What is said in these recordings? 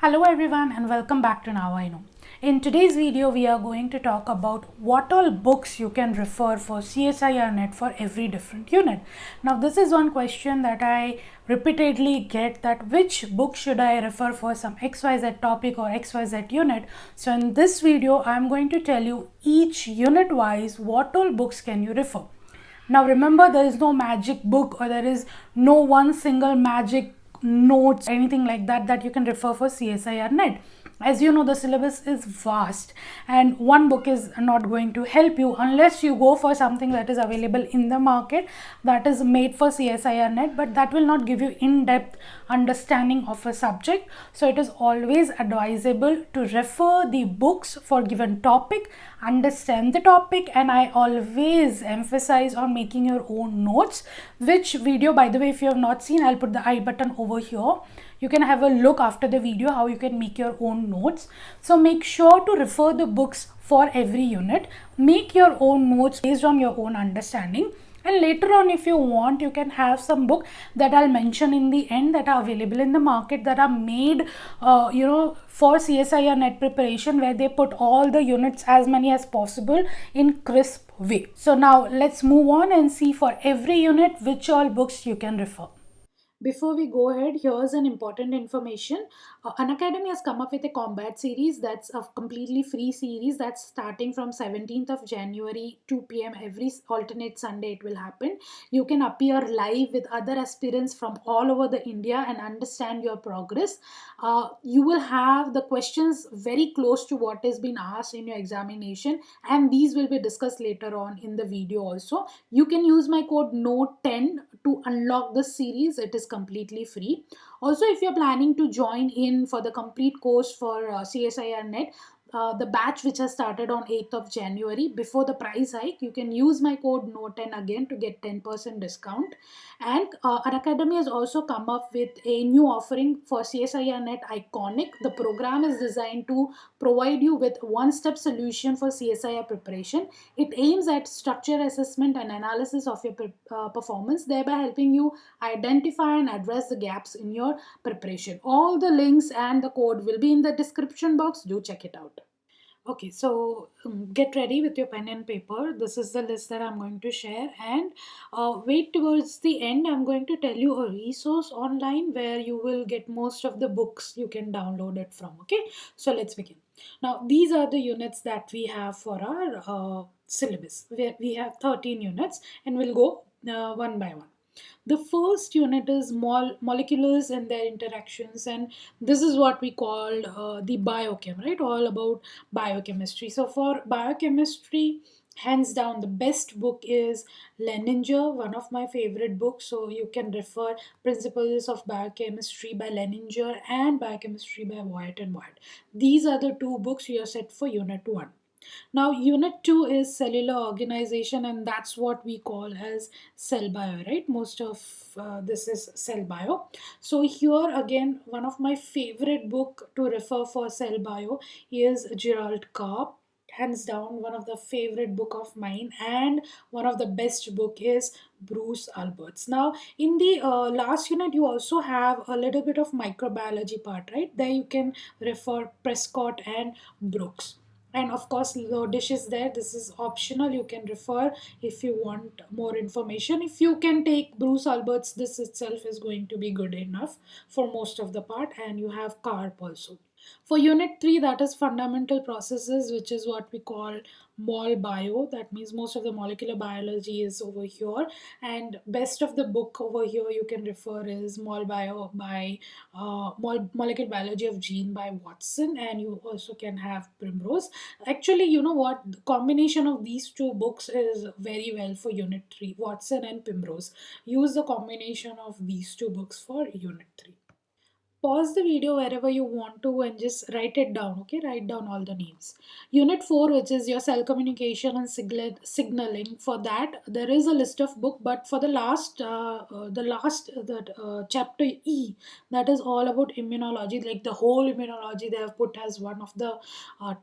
Hello everyone and welcome back to Now I Know. In today's video, we are going to talk about what all books you can refer for CSIR net for every different unit. Now this is one question that I repeatedly get, that which book should I refer for some XYZ topic or XYZ unit. So in this video, I am going to tell you each unit wise what all books can you refer. Now remember, there is no magic book or there is no one single magic notes, anything like that that you can refer for CSIR net. As you know, the syllabus is vast and one book is not going to help you unless you go for something that is available in the market that is made for CSIR net, but that will not give you in-depth understanding of a subject. So it is always advisable to refer the books for given topic, understand the topic, and I always emphasize on making your own notes, which video, by the way, if you have not seen, I'll put the I button over here. You can have a look after the video how you can make your own notes. So make sure to refer the books for every unit, make your own notes based on your own understanding, and later on, if you want, you can have some book that I'll mention in the end that are available in the market that are made for CSIR net preparation, where they put all the units, as many as possible, in crisp way. So now let's move on and see for every unit which all books you can refer. Before we go ahead, here's an important information. Unacademy has come up with a combat series that's a completely free series that's starting from 17th of January, 2 p.m. every alternate Sunday it will happen. You can appear live with other aspirants from all over the India and understand your progress. You will have the questions very close to what has been asked in your examination, and these will be discussed later on in the video also. You can use my code NOTE10 to unlock this series. It is completely free. Also, if you're planning to join in for the complete course for CSIR net, the batch which has started on 8th of January, before the price hike, you can use my code NOTE10 again to get 10% discount. And Unacademy has also come up with a new offering for CSIR net Iconic. The program is designed to provide you with one-step solution for CSIR preparation. It aims at structure assessment and analysis of your performance, thereby helping you identify and address the gaps in your preparation. All the links and the code will be in the description box. Do check it out. Okay, so get ready with your pen and paper. This is the list that I'm going to share, and wait towards the end. I'm going to tell you a resource online where you will get most of the books you can download it from. Okay, so let's begin. Now, these are the units that we have for our syllabus. We have 13 units, and we'll go one by one. The first unit is moleculars and their interactions, and this is what we call the biochem, right? All about biochemistry. So for biochemistry, hands down, the best book is Leninger, one of my favorite books. So you can refer Principles of Biochemistry by Leninger and Biochemistry by Wyatt and Wyatt. These are the two books you are set for Unit 1. Now, Unit 2 is cellular organization, and that's what we call as cell bio, right? Most of this is cell bio. So here again, one of my favorite book to refer for cell bio is Gerald Karp. Hands down, one of the favorite book of mine, and one of the best book is Bruce Alberts. Now, in the last unit, you also have a little bit of microbiology part, right? There you can refer Prescott and Brooks, and of course the dish is there. This is optional, you can refer if you want more information. If you can take Bruce Alberts, this itself is going to be good enough for most of the part, and you have Carp also. For Unit 3, that is fundamental processes, which is what we call mol bio. That means most of the molecular biology is over here, and best of the book over here you can refer is Mol bio by Molecular Biology of Gene by Watson, and you also can have Primrose. Actually, you know what, the combination of these two books is very well for Unit 3, Watson and Primrose. Use the combination of these two books for Unit 3. Pause the video wherever you want to and just write it down. Okay, write down all the names. Unit 4, which is your cell communication and signaling, for that there is a list of book, but for the chapter E, that is all about immunology, like the whole immunology they have put as one of the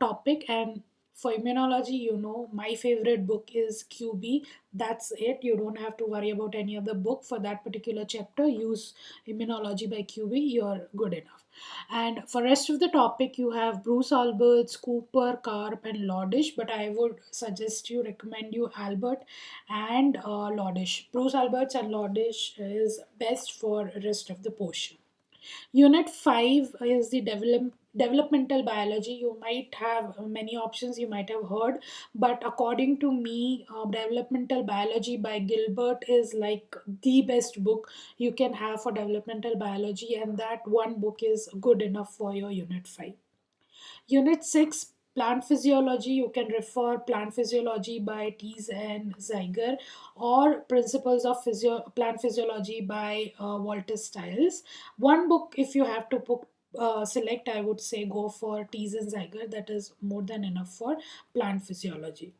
topic. And for immunology, you know, my favorite book is QB. That's it. You don't have to worry about any other book for that particular chapter. Use Immunology by QB. You're good enough. And for rest of the topic, you have Bruce Alberts, Cooper, Karp, and Lodish. But I would suggest you recommend you Albert and Lodish. Bruce Alberts and Lodish is best for rest of the portion. Unit 5 is the developmental biology. You might have many options you might have heard, but according to me, developmental biology by Gilbert is like the best book you can have for developmental biology, and that one book is good enough for your Unit 5. Unit 6, plant physiology, you can refer Plant Physiology by Tees and Zeiger, or Principles of Plant Physiology by Walter Stiles. One book, if you have to select, I would say go for Tees and Zeiger. That is more than enough for plant physiology.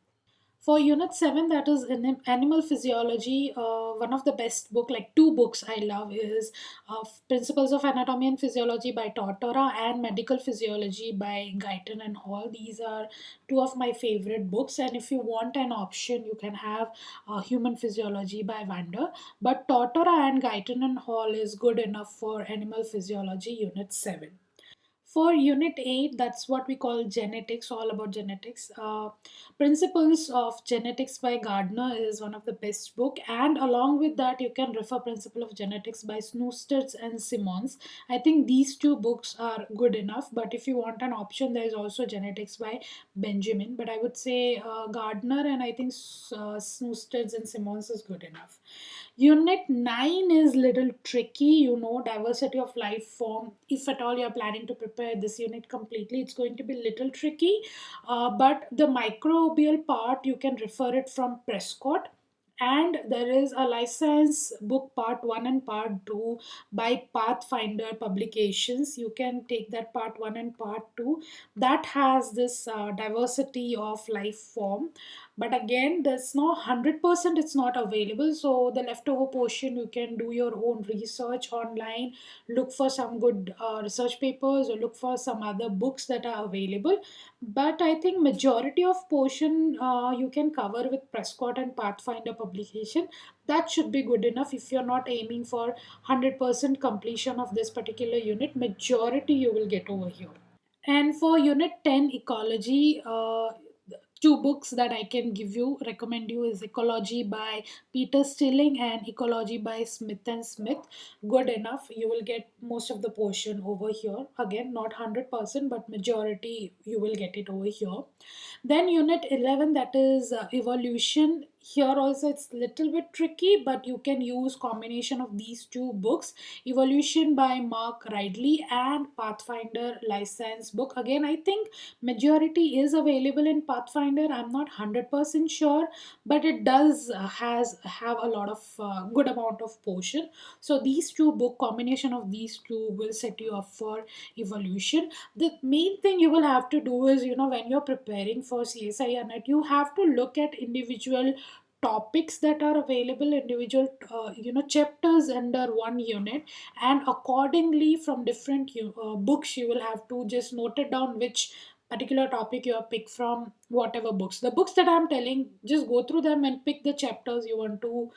For Unit 7, that is Animal Physiology, one of the best book, like two books I love is Principles of Anatomy and Physiology by Tortora and Medical Physiology by Guyton and Hall. These are two of my favorite books, and if you want an option, you can have Human Physiology by Vander. But Tortora and Guyton and Hall is good enough for Animal Physiology Unit 7. For Unit 8, that's what we call genetics, all about genetics. Principles of Genetics by Gardner is one of the best book, and along with that, you can refer Principle of Genetics by Snoosters and Simmons. I think these two books are good enough, but if you want an option, there is also Genetics by Benjamin. But I would say Gardner and I think Snoosters and Simmons is good enough. Unit 9 is little tricky, diversity of life form. If at all you're planning to prepare this unit completely, it's going to be little tricky. But the microbial part, you can refer it from Prescott. And there is a life science book part 1 and part 2 by Pathfinder Publications. You can take that part 1 and part 2. That has this diversity of life form, but again there's no 100% it's not available, so the leftover portion you can do your own research online, look for some good research papers or look for some other books that are available. But I think majority of portion you can cover with Prescott and Pathfinder publication. That should be good enough. If you're not aiming for 100% completion of this particular unit, majority you will get over here. And for Unit 10 Ecology, two books that I can recommend you is Ecology by Peter Stilling and Ecology by Smith and Smith. Good enough. You will get most of the portion over here. Again, not 100%, but majority you will get it over here. Then Unit 11, that is Evolution. Here also it's little bit tricky, but you can use combination of these two books, Evolution by Mark Ridley and Pathfinder license book. Again, I think majority is available in Pathfinder. I'm not 100% sure, but it does have a lot of good amount of portion. So these two book, combination of these two will set you up for Evolution. The main thing you will have to do is, when you're preparing for CSIR net, you have to look at individual topics that are available, individual chapters under one unit, and accordingly from different books you will have to just note it down which particular topic you have picked from whatever books. The books that I'm telling, just go through them and pick the chapters you want to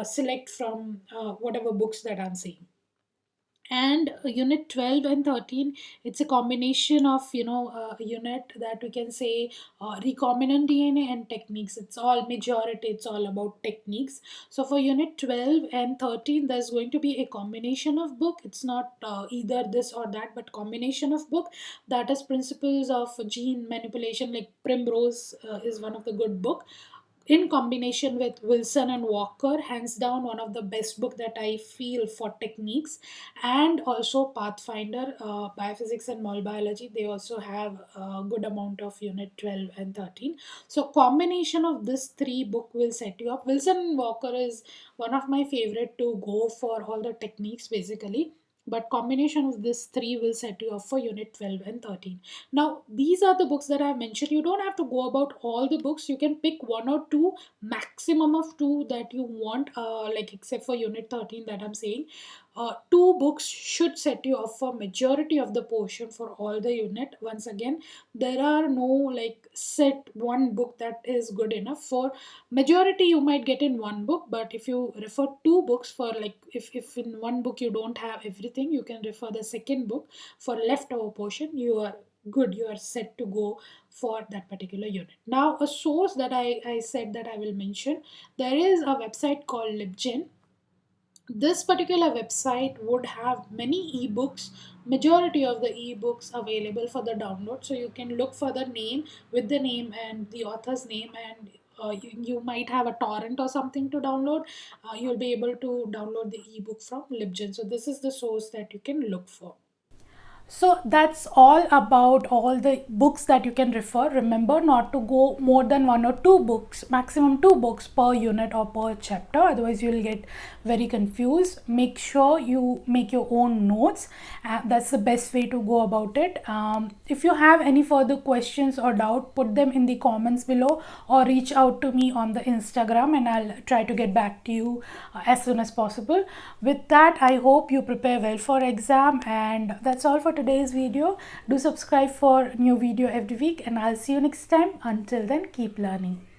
select from whatever books that I'm saying. And Unit 12 and 13, it's a combination of unit that we can say recombinant DNA and techniques. It's all majority, it's all about techniques. So for Unit 12 and 13, there's going to be a combination of book. It's not either this or that, but combination of book. That is Principles of Gene Manipulation, like Primrose is one of the good book, in combination with Wilson and Walker, hands down one of the best book that I feel for techniques. And also Pathfinder, Biophysics and Molecular Biology. They also have a good amount of Unit 12 and 13. So combination of this three book will set you up. Wilson and Walker is one of my favorite to go for all the techniques basically, but combination of this three will set you up for Unit 12 and 13. Now these are the books that I have mentioned. You don't have to go about all the books. You can pick one or two, maximum of two that you want, like except for Unit 13 that I'm saying. two books should set you off for majority of the portion for all the unit. Once again, there are no like set one book that is good enough. For majority you might get in one book, but if you refer two books for like if in one book you don't have everything, you can refer the second book for leftover portion. You are good, you are set to go for that particular unit. Now a source that I said that I will mention, there is a website called Libgen. This particular website would have many ebooks, majority of the ebooks available for the download. So you can look for the name, with the name and the author's name, and you might have a torrent or something to download. You'll be able to download the ebook from Libgen. So this is the source that you can look for. So that's all about all the books that you can refer. Remember not to go more than one or two books, maximum two books per unit or per chapter, otherwise you will get very confused. Make sure you make your own notes. That's the best way to go about it. If you have any further questions or doubt, put them in the comments below or reach out to me on the Instagram and I'll try to get back to you as soon as possible. With that, I hope you prepare well for exam, and that's all for today's video. Do subscribe for new video every week and I'll see you next time. Until then, keep learning.